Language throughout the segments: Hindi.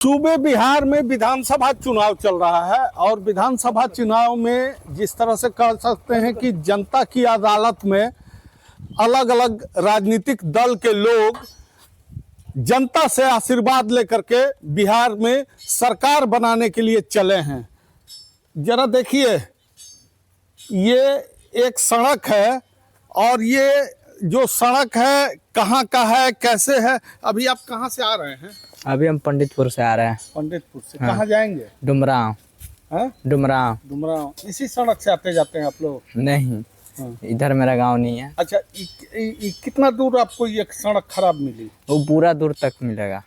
सूबे बिहार में विधानसभा चुनाव चल रहा है और विधानसभा चुनाव में जिस तरह से कह सकते हैं कि जनता की अदालत में अलग अलग राजनीतिक दल के लोग जनता से आशीर्वाद लेकर के बिहार में सरकार बनाने के लिए चले हैं। जरा देखिए, ये एक सड़क है और ये जो सड़क है कहाँ का है, कैसे है। अभी आप कहाँ से आ रहे हैं? अभी हम पंडितपुर से आ रहे हैं। पंडितपुर से? हाँ। कहाँ जाएंगे? डुमरांव। हैं? डुमरांव। डुमरांव। इसी सड़क से आते जाते हैं आप लोग? नहीं। हाँ। इधर मेरा गांव नहीं है। अच्छा, कितना दूर आपको ये सड़क खराब मिली? वो पूरा दूर तक मिलेगा।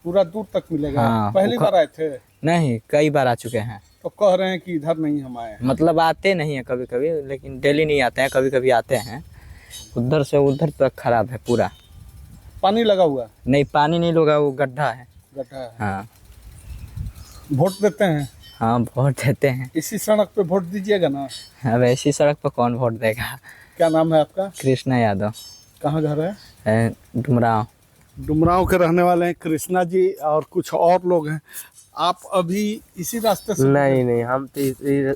पूरा दूर तक मिलेगा? हाँ। पहली बार आए थे? नहीं, कई बार आ चुके हैं। तो कह रहे हैं कि इधर नहीं हम आए हैं। मतलब आते नहीं है कभी कभी, लेकिन डेली नहीं आते हैं, कभी कभी आते हैं। उधर से उधर तक खराब है पूरा। पानी लगा हुआ? नहीं, पानी नहीं लगा, वो गड्ढा है। गड्ढा है। हाँ। वोट देते हैं? हाँ, वोट देते हैं। इसी सड़क पे वोट दीजिएगा ना? अब ऐसी सड़क पर कौन वोट देगा। क्या नाम है आपका? कृष्णा यादव। कहाँ घर है? डुमरांव। डुमरांव के रहने वाले हैं कृष्णा जी, और कुछ और लोग हैं। आप अभी इसी रास्ते से? नहीं, हम तो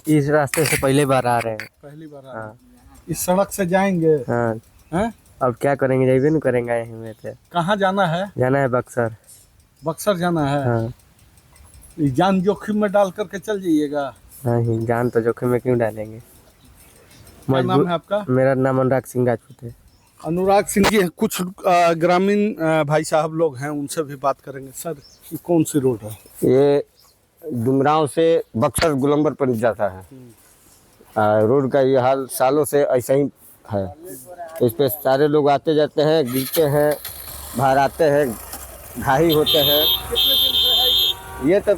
इस रास्ते से पहले बार आ रहे हैं। पहली बार आ रहे हैं। हाँ। इस सड़क से जाएंगे? हाँ। हैं? अब क्या करेंगे, जाइए नहीं करेंगे यहीं में से। कहाँ जाना है? जाना है बक्सर। बक्सर जाना है? हाँ। ये जान जोखिम में डाल करके चल जाइएगा? नहीं, जान तो जोखिम में क्यों डालेंगे। क्या नाम है आपका? मेरा नाम अनुराग सिंह राजपूत है। अनुराग सिंह जी हैं। कुछ ग्रामीण भाई साहब लोग हैं, उनसे भी बात करेंगे। सर, ये कौन सी रोड है? ये डुमरांव से बक्सर गोलंबर पर जाता है। रोड का ये हाल सालों से ऐसा ही है। इस पे सारे लोग आते जाते हैं, गिरते हैं, बाहर आते हैं, घायल होते हैं। ये तो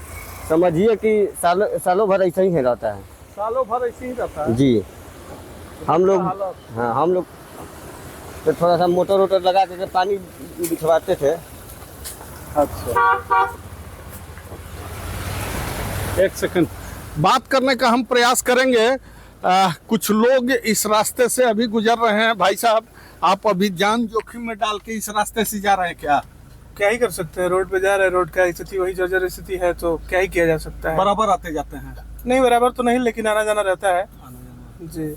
समझिए कि सालों भर ऐसा ही रहता है। सालों भर ऐसे ही रहता है जी। हम लोग तो थोड़ा सा मोटर वोटर लगा के पानी बिछवाते थे। अच्छा, एक सेकंड, बात करने का हम प्रयास करेंगे। कुछ लोग इस रास्ते से अभी गुजर रहे हैं। भाई साहब, आप अभी जान जोखिम में डाल के इस रास्ते से जा रहे हैं क्या? क्या ही कर सकते हैं, रोड पे जा रहे हैं, रोड का स्थिति वही जर्जर स्थिति है, तो क्या ही किया जा सकता है। बराबर आते जाते हैं? नहीं, बराबर तो नहीं, लेकिन आना जाना रहता है जी।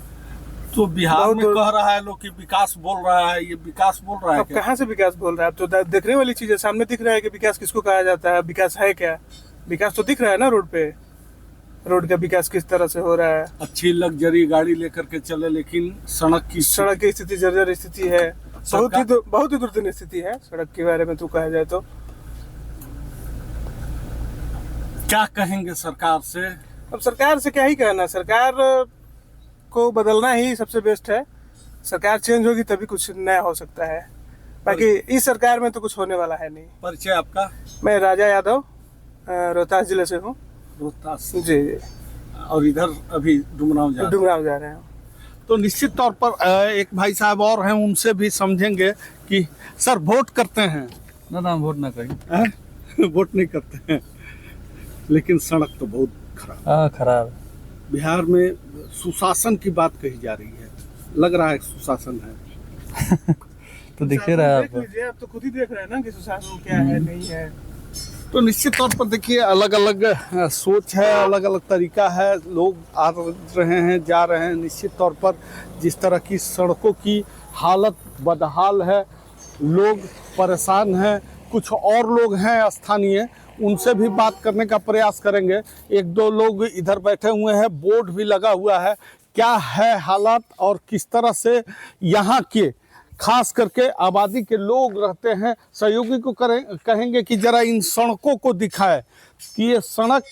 तो बिहार में कह रहा है लोग कि विकास बोल रहा है, ये विकास बोल रहा है अब क्या? कहाँ से विकास बोल रहा है? अब तो देखने वाली चीज है, सामने दिख रहा है कि विकास किसको कहा जाता है, विकास है क्या। विकास तो दिख रहा है ना रोड पे, रोड का विकास किस तरह से हो रहा है। अच्छी लग्जरी गाड़ी लेकर के चले, लेकिन सड़क की स्थिति जर्जर स्थिति है। बहुत ही दुर्दिन स्थिति है सड़क के बारे में तो कहा जाए तो। क्या कहेंगे सरकार से? अब सरकार से क्या ही कहना, सरकार को बदलना ही सबसे बेस्ट है। सरकार चेंज होगी तभी कुछ नया हो सकता है, बाकी इस सरकार में तो कुछ होने वाला है नहीं। परिचय आपका? मैं राजा यादव, रोहतास जिले से हूँ। रोहतास जी। और इधर अभी डुमरांव जा रहे हैं। तो निश्चित तौर पर एक भाई साहब और हैं, उनसे भी समझेंगे कि सर वोट करते हैं? ना, वोट ना करें। वोट नहीं करते हैं, लेकिन सड़क तो बहुत खराब। हाँ, खराब। बिहार में सुशासन की बात कही जा रही है, लग रहा है सुशासन है? तो दिखे रहा है देख लीजिए, आप तो खुद ही देख रहे हैं ना कि सुशासन क्या है नहीं है। तो निश्चित तौर पर देखिए, अलग अलग सोच है, अलग अलग तरीका है। लोग आ रहे हैं, जा रहे हैं। निश्चित तौर पर जिस तरह की सड़कों की हालत बदहाल है, लोग परेशान हैं। कुछ और लोग हैं स्थानीय, उनसे भी बात करने का प्रयास करेंगे। एक दो लोग इधर बैठे हुए हैं, बोर्ड भी लगा हुआ है। क्या है हालात और किस तरह से यहाँ के खास करके आबादी के लोग रहते हैं, सहयोगी को कहेंगे कि जरा इन सड़कों को दिखाए कि ये सड़क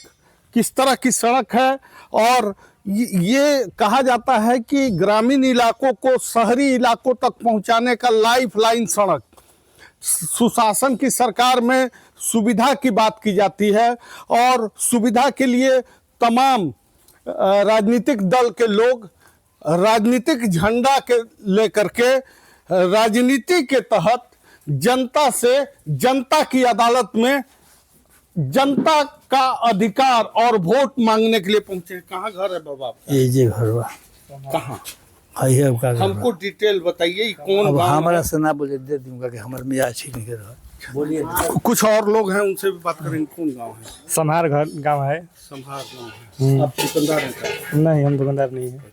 किस तरह की सड़क है। और ये कहा जाता है कि ग्रामीण इलाकों को शहरी इलाकों तक पहुंचाने का लाइफ लाइन सड़क। सुशासन की सरकार में सुविधा की बात की जाती है और सुविधा के लिए तमाम राजनीतिक दल के लोग राजनीतिक झंडा के लेकर के राजनीति के तहत जनता से, जनता की अदालत में जनता का अधिकार और वोट मांगने के लिए पहुंचे। कहाँ घर है बाबा आपका? ये जी घर हुआ। कहाँ है आपका घर? हमको डिटेल बताइए, कौन अब गाँव हमारा है? से ना बोले दे दूंगा कि हमारे मियाँ ठीक नहीं कर रहा। बोलिए। कुछ और लोग हैं, उनसे भी बात करेंगे। कौन गांव है? सम्हार घर गांव है। संभार गांव है। आप दुकानदार हैं क्या? नहीं, हम दुकानदार नहीं है।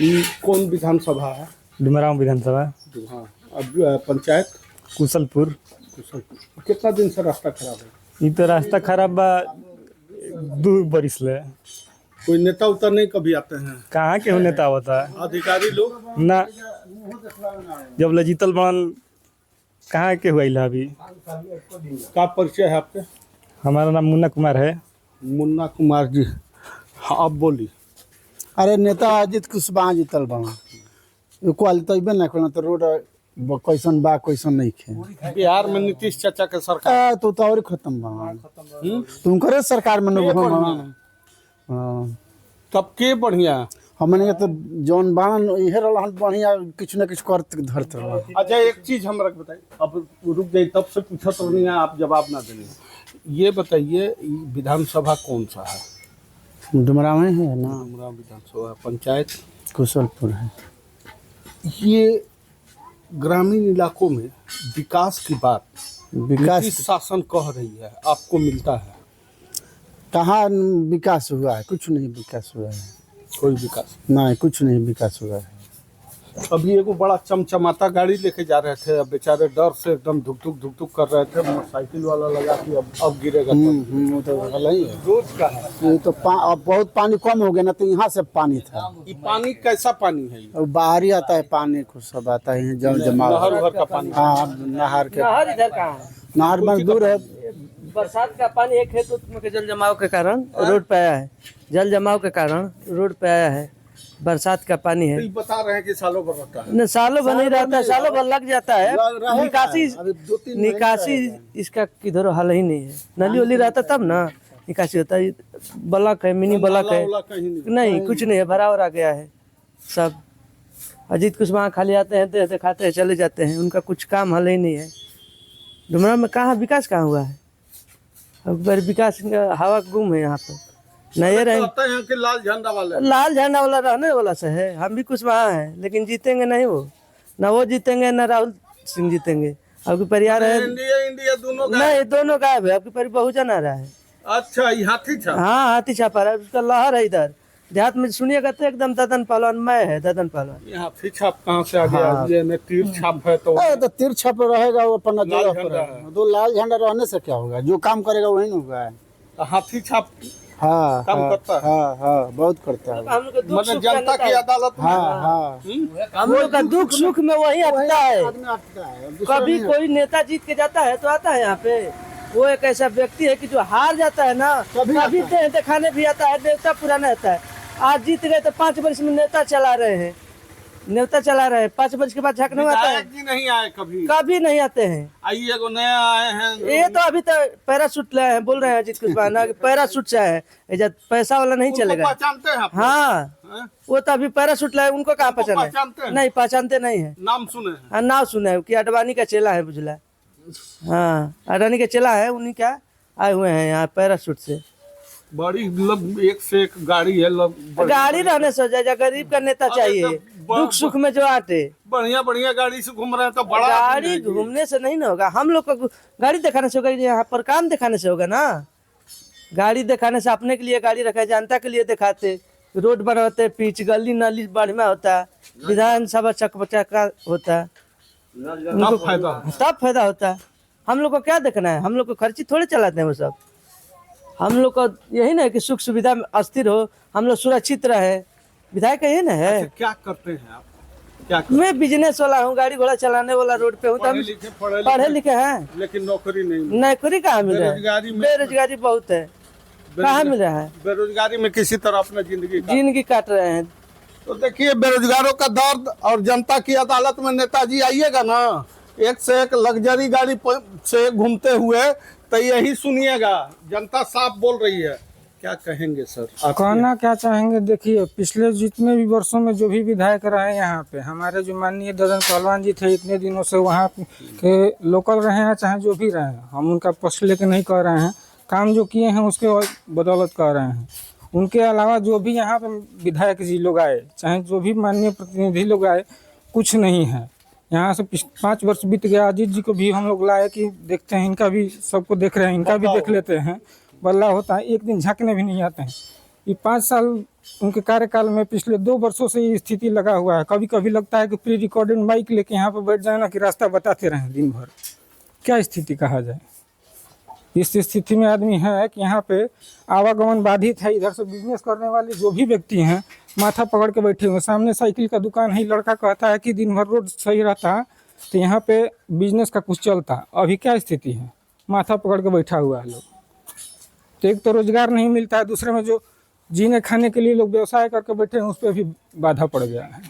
ये कौन विधानसभा है? डुमराव विधानसभा। हाँ। अब पंचायत कुशलपुर। कितना दिन से रास्ता खराब है? ये तो रास्ता खराब बा 2 बरिस ले। कोई नेता उतर नहीं कभी आते हैं? कहाँ के नेता होता है? अधिकारी लोग ना, जब ले जीतल बन कहाँ के हुआ अभी। का परिचय है आपके? हमारा नाम मुन्ना कुमार है। मुन्ना कुमार जी। हाँ, आप बोली। अरे नेता अजित कुशवाहा जीतल बा क्वालिटी बे ना तो रोड कैसन बा कैसन नहीं खे। बिहार में नीतीश चाचा के सरकार तो और खत्म बा। तुम करे सरकार में तब के बढ़िया। हमने के तो जौन बाण इहे रहल बढ़िया कुछ न कुछ करत धरत रहल। अच्छा, एक चीज हमरा के बताइए। अब रुक गई, तब से पूछत रहनी है, आप जवाब ना देंगे। ये बताइए, विधानसभा कौन सा है? डुमराव में है ना। डुमराव विधानसभा। पंचायत कुशलपुर है। ये ग्रामीण इलाकों में विकास की बात विकास नीतीश शासन कह रही है, आपको मिलता है? कहाँ विकास हुआ है? कुछ नहीं विकास हुआ है। कोई विकास नहीं, कुछ नहीं विकास हुआ है। अभी एगो बड़ा चमचमाता गाड़ी लेके जा रहे थे, अब बेचारे डर से एकदम धुक धुक कर रहे थे। मोटरसाइकिल वाला लगा कि अब गिरेगा। वो तो गलत ही है। रोज का है ये तो अब बहुत पानी कम हो गया ना, तो यहाँ से पानी था। ये पानी कैसा पानी है? ये और बाहर ही आता है पानी, कुछ सब आता है जल जमा। नहर भर का पानी? हाँ, नहर के। नहर इधर कहाँ है? नहर में दूर है। बरसात का पानी एक खेत में के जल जमाव के कारण रोड पे आया है। जल जमाव के कारण रोड पे आया है। बरसात का पानी है। ये बता रहे हैं कि सालों भर रहता है। न सालों भर नहीं रहता है, सालों भर लग जाता है। निकासी इसका किधर हल ही नहीं है। नली उली रहता तब ना निकासी होता है। ब्लॉक है, मिनी ब्लॉक है, नहीं कुछ नहीं है, भरा भरा गया है सब। अजीत कुशवाहा खाली आते हैं, दिखाते हैं, चले जाते हैं, उनका कुछ काम हल ही नहीं है। डुमरा में कहाँ विकास कहाँ हुआ है? अब विकास हवा गुम है यहाँ पर। नहीं रहे कि लाल झंडा वाले। लाल झंडा वाला रहने वाला से है। हम भी कुशवाहा हैं, लेकिन जीतेंगे नहीं वो। ना वो जीतेंगे, ना राहुल सिंह जीतेंगे। आपकी परिवार है इंडिया दोनों नहीं, दोनों गायब है। आपकी परिवार बहुजन आ रहा है। अच्छा, ये हाथी छाप। हाँ, हाथी छापा रहा है, उसका लहर है इधर देहात में। सुनिएगा तो एकदम ददन पहलवान मैं है, ददन पहलवान। ये हाथी छाप कहाँ से आ गया? ये में तीर छाप है तो तो तीर छाप रहेगा वो अपना लाल जगह पर झंडा है। दो लाल झंडा रहने से क्या होगा? जो काम करेगा वही ना होगा। हाथी छाप हाँ काम करता है। हाँ हाँ, बहुत करता है। हम लोग का दुख मतलब सुख का जनता नेता की है। अदालत में। हाँ हाँ, हम लोग का दुख सुख में वही आता है। आदमी आता है। दूसरा कभी नहीं कोई नेता जीत के जाता है तो आता है यहाँ पे। वो एक ऐसा व्यक्ति है कि जो हार जाता है ना, कभी दिखाने भी आता है, नेता पुराना रहता है। आज जीत गए तो 5 वर्ष में नेता चला रहे हैं, 5 वर्ष के बाद झाँकने में आता है। विधायक जी नहीं आए कभी? कभी नहीं आते हैं। आइए एगो नया आए हैं। ये तो अभी तो पैराशूट लाए हैं, बोल रहे हैं अजीत कुशवाहा ना कि पैराशूट से है, इधर पैसा वाला नहीं उनको चलेगा। पहचानते हैं आप? हाँ, हैं? वो तो अभी पैराशूट लाए, उनको कहाँ उनको पहचाना पहचानते है? हैं? नहीं पहचानते नहीं है। नाम सुने हैं? हाँ, नाम सुना है कि अडवाणी का चेला है, बुझला। हाँ, अडवाणी का चेला है, उन्हीं का आए हुए हैं यहाँ पैराशूट से। बड़ी एक से एक गाड़ी है। गाड़ी रहने से हो जाए, गरीब का नेता चाहिए, दुख सुख में जो आटे। बढ़िया बढ़िया गाड़ी से घूम रहे हैं तो बड़ा गाड़ी घूमने से नहीं ना होगा। हम लोग को गाड़ी दिखाने से होगा, यहाँ पर काम दिखाने से होगा ना। गाड़ी दिखाने से अपने के लिए गाड़ी रखा है, जनता के लिए दिखाते, रोड बनवाते, पिच गली नाली बढ़िया होता, विधानसभा चकचका होता, तब फायदा। तब फायदा होता। हम लोग को क्या देखना है? हम लोग को खर्ची थोड़े चलाते हैं वो सब। हम लोग को यही ना कि सुख सुविधा में अस्थिर हो, हम लोग सुरक्षित रहे। विधायक का ये ना है। अच्छा, क्या करते हैं आप? क्या करते? मैं बिजनेस वाला हूँ, गाड़ी घोड़ा चलाने वाला, रोड पे हूँ। तो हम पढ़े लिखे हैं, लेकिन नौकरी नहीं। नौकरी कहाँ मिल रहा है? बेरोजगारी में- बेरोजगारी बहुत है, कहाँ मिल रहा है? बेरोजगारी में किसी तरह अपना जिंदगी काट रहे हैं। तो देखिए, बेरोजगारों का दर्द और जनता की अदालत में नेताजी आइएगा ना, एक से एक लग्जरी गाड़ी से घूमते हुए, तो यही सुनिएगा। जनता साफ बोल रही है। क्या कहेंगे सर आप? कहना क्या चाहेंगे? देखिए, पिछले जितने भी वर्षों में जो भी विधायक रहे यहाँ पे, हमारे जो माननीय ददन पहलवान जी थे, इतने दिनों से वहाँ के लोकल रहे हैं, चाहे जो भी रहे हैं, हम उनका पक्ष लेके नहीं कह रहे हैं। काम जो किए हैं उसके बदौलत कह रहे हैं। उनके अलावा जो भी यहाँ पे विधायक जी लोग आए, चाहे जो भी माननीय प्रतिनिधि लोग आए, कुछ नहीं है। यहाँ से 5 वर्ष बीत गया, अजीत जी को भी हम लोग लाए कि देखते हैं, इनका भी सबको देख रहे हैं, इनका भी देख लेते हैं। बदलाव होता है, एक दिन झांकने भी नहीं आते हैं। ये 5 साल उनके कार्यकाल में पिछले 2 वर्षों से ये स्थिति लगा हुआ है। कभी कभी लगता है कि प्री रिकॉर्डेड माइक लेके यहाँ पर बैठ जाए ना, कि रास्ता बताते रहें दिन भर। क्या स्थिति कहा जाए। इस स्थिति में आदमी है कि यहाँ पे आवागमन बाधित है। इधर से बिजनेस करने वाले जो भी व्यक्ति हैं माथा पकड़ के बैठे हुए। सामने साइकिल का दुकान है, लड़का कहता है कि दिन भर रोड सही रहता तो यहाँ पे बिजनेस का कुछ चलता। अभी क्या स्थिति है, माथा पकड़ के बैठा हुआ है लोग। तो एक तो रोजगार नहीं मिलता है, दूसरे में जो जीने खाने के लिए लोग व्यवसाय करके बैठे हैं उस पर भी बाधा पड़ गया है।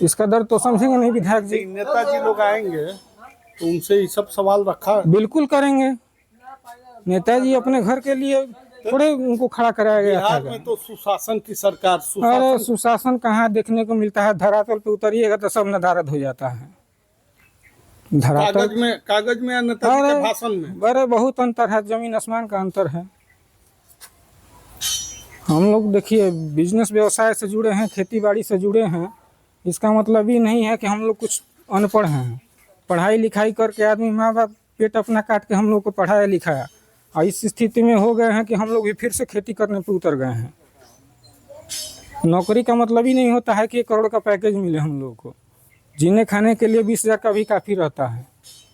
इसका दर्द तो समझेंगे नहीं विधायक जी। नेताजी लोग आएंगे तो उनसे ये सब सवाल रखा है। बिल्कुल करेंगे। नेताजी अपने घर के लिए थोड़े उनको खड़ा कराया गया बिहार था। में तो सुशासन की सरकार, अरे सुशासन कहाँ देखने को मिलता है। धरातल पे उतरिएगा तो सब नदारद हो जाता है। धरातल कागज में या नेताजी के भाषण में अरे बहुत अंतर है, जमीन आसमान का अंतर है। हम लोग देखिए बिजनेस व्यवसाय से जुड़े हैं, खेती बाड़ी से जुड़े हैं। इसका मतलब ये नहीं है कि हम लोग कुछ अनपढ़ हैं। पढ़ाई लिखाई करके आदमी माँ बाप पेट अपना काट के हम लोग को पढ़ाया लिखाया, और इस स्थिति में हो गए हैं कि हम लोग भी फिर से खेती करने पर उतर गए हैं। नौकरी का मतलब ही नहीं होता है कि 1 करोड़ का पैकेज मिले हम लोग को। जीने खाने के लिए 20,000 का भी काफ़ी रहता है।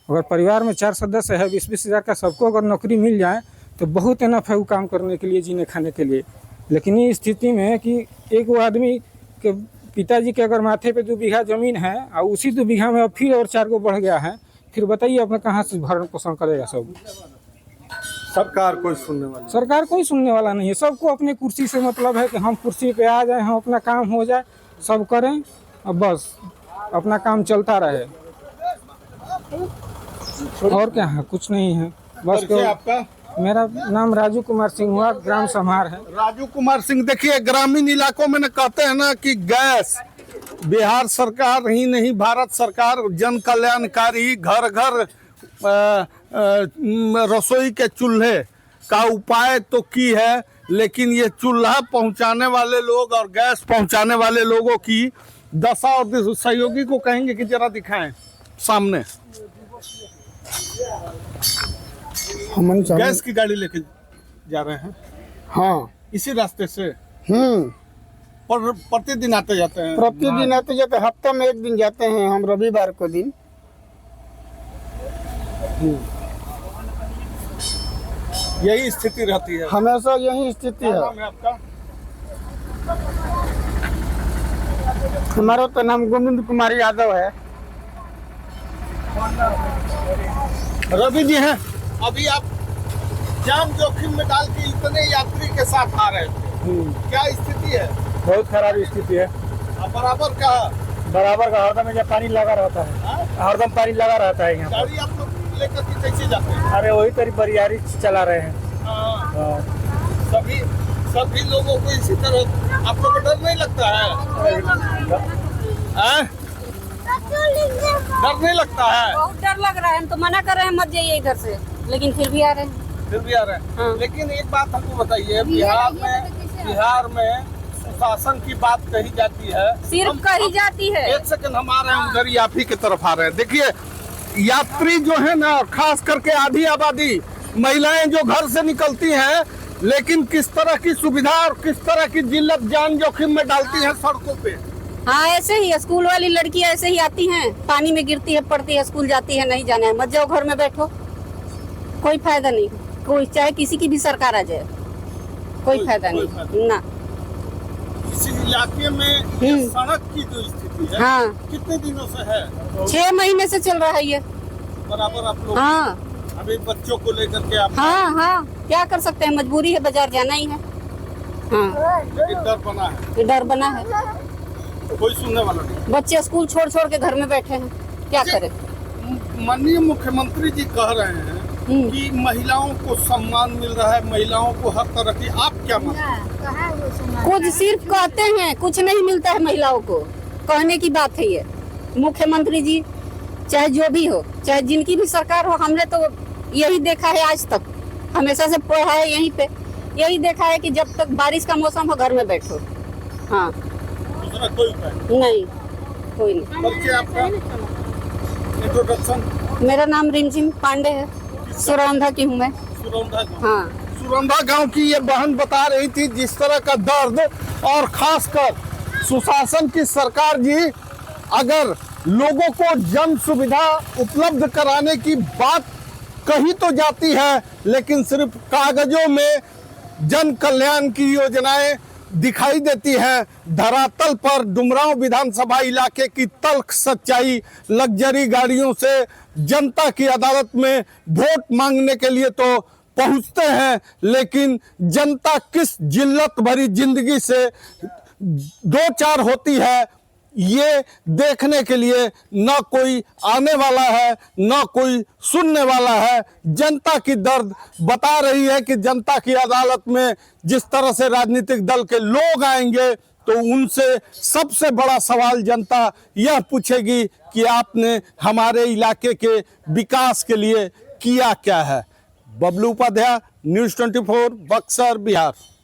अगर परिवार में 4 सदस्य है, 20-20 हज़ार का सबको अगर नौकरी मिल जाए तो बहुत इनफ है वो काम करने के लिए, जीने खाने के लिए। लेकिन ये स्थिति में है कि एक वो आदमी के पिताजी के अगर माथे पे 2 बीघा ज़मीन है और उसी 2 बीघा में अब फिर और 4 गो बढ़ गया है, फिर बताइए अपना कहाँ से भरण पोषण करेगा सब। सरकार कोई सुनने वाला नहीं है। सबको अपने कुर्सी से मतलब है कि हम कुर्सी पे आ जाए, हम अपना काम हो जाए, सब करें और बस अपना काम चलता रहे। और क्या है, कुछ नहीं है बस। आपका मेरा नाम राजू कुमार सिंह हुआ, ग्राम समार है। राजू कुमार सिंह, देखिए ग्रामीण इलाकों में न कहते हैं ना कि गैस बिहार सरकार ही नहीं, भारत सरकार जन कल्याणकारी घर घर रसोई के चूल्हे का उपाय तो की है, लेकिन ये चूल्हा पहुंचाने वाले लोग और गैस पहुंचाने वाले लोगों की दशा और सहयोगी को कहेंगे कि जरा दिखाएं सामने। गैस की गाड़ी लेके जा रहे हैं। हाँ, इसी रास्ते से पर प्रतिदिन आते जाते हैं। प्रतिदिन आते जाते, हफ्ते में 1 दिन जाते हैं हम, रविवार को दिन। यही स्थिति रहती है, हमेशा यही स्थिति है। नाम है आपका? हमारा तो नाम गोविंद कुमार यादव है। रवि जी हैं। अभी आप जान जोखिम में डाल के इतने यात्री के साथ आ रहे थे, क्या स्थिति है? बहुत खराब स्थिति है। बराबर का हरदम जब पानी लगा रहता है, हरदम पानी लगा रहता है यहाँ। गाड़ी आप लोग लेकर के कैसे जाते हैं? अरे वही तरी बरियारी चला रहे हैं। सभी लोगों को इसी तरह। आप लोग को डर नहीं लगता है? डर नहीं लगता है? बहुत डर लग रहा है। हम तो मना कर रहे हैं मत जाइए इधर से, लेकिन फिर भी आ रहे हैं। हाँ। लेकिन एक बात हमको बताइए, बिहार में सुशासन की बात कही जाती है, सिर्फ कही जाती है। 1 सेकंड हम आ रहे हैं उधर, आप ही की तरफ आ रहे हैं। देखिए यात्री जो है ना, खास करके आधी आबादी महिलाएं जो घर से निकलती हैं, लेकिन किस तरह की सुविधा और किस तरह की जिल्लत जान जोखिम में डालती हैं सड़कों पे। हाँ, ऐसे ही स्कूल वाली लड़कियां ऐसे ही आती हैं, पानी में गिरती है, पड़ती है, स्कूल जाती है, नहीं जाना है, मत जाओ, घर में बैठो, कोई फायदा नहीं। कोई चाहे किसी की भी सरकार आ जाए, कोई फायदा नहीं ना। इस इलाके में ये सड़क की जो स्थिति है, हाँ, कितने दिनों से है? 6 महीने से चल रहा है ये। बराबर आप लोग हाँ अभी बच्चों को लेकर के आप हाँ, क्या कर सकते हैं, मजबूरी है, बाजार जाना ही है। हाँ, डर बना है, ये डर बना है। कोई सुनने वाला नहीं। बच्चे स्कूल छोड़ छोड़ के घर में बैठे हैं, क्या करें। माननीय मुख्यमंत्री जी कह रहे हैं कि महिलाओं को सम्मान मिल रहा है, महिलाओं को हर तरह की, आप क्या मानते हैं? कुछ सिर्फ कहते हैं, कुछ नहीं मिलता है महिलाओं को, कहने की बात है ये। मुख्यमंत्री जी चाहे जो भी हो, चाहे जिनकी भी सरकार हो, हमने तो यही देखा है आज तक, हमेशा से पढ़ा है यहीं पे, यही देखा है कि जब तक बारिश का मौसम हो घर में बैठो। हाँ, दूसरा कोई उपाय नहीं, कोई नहीं। बल्कि आपका इंट्रोडक्शन। मेरा नाम रिमझिम पांडे है, सुरौंधा की हूँ मैं। हाँ, सुरौंधा गांव की ये बहन बता रही थी जिस तरह का दर्द, और खासकर सुशासन की सरकार जी अगर लोगों को जन सुविधा उपलब्ध कराने की बात कही तो जाती है, लेकिन सिर्फ कागजों में जन कल्याण की योजनाएं दिखाई देती है। धरातल पर डुमरांव विधानसभा इलाके की तल्ख सच्चाई, लग्जरी गाड़ियों से जनता की अदालत में वोट मांगने के लिए तो पहुंचते हैं, लेकिन जनता किस जिल्लत भरी जिंदगी से दो चार होती है, ये देखने के लिए न कोई आने वाला है न कोई सुनने वाला है। जनता की दर्द बता रही है कि जनता की अदालत में जिस तरह से राजनीतिक दल के लोग आएंगे तो उनसे सबसे बड़ा सवाल जनता यह पूछेगी कि आपने हमारे इलाके के विकास के लिए किया क्या है। बबलू उपाध्याय, न्यूज़ 24, बक्सर, बिहार।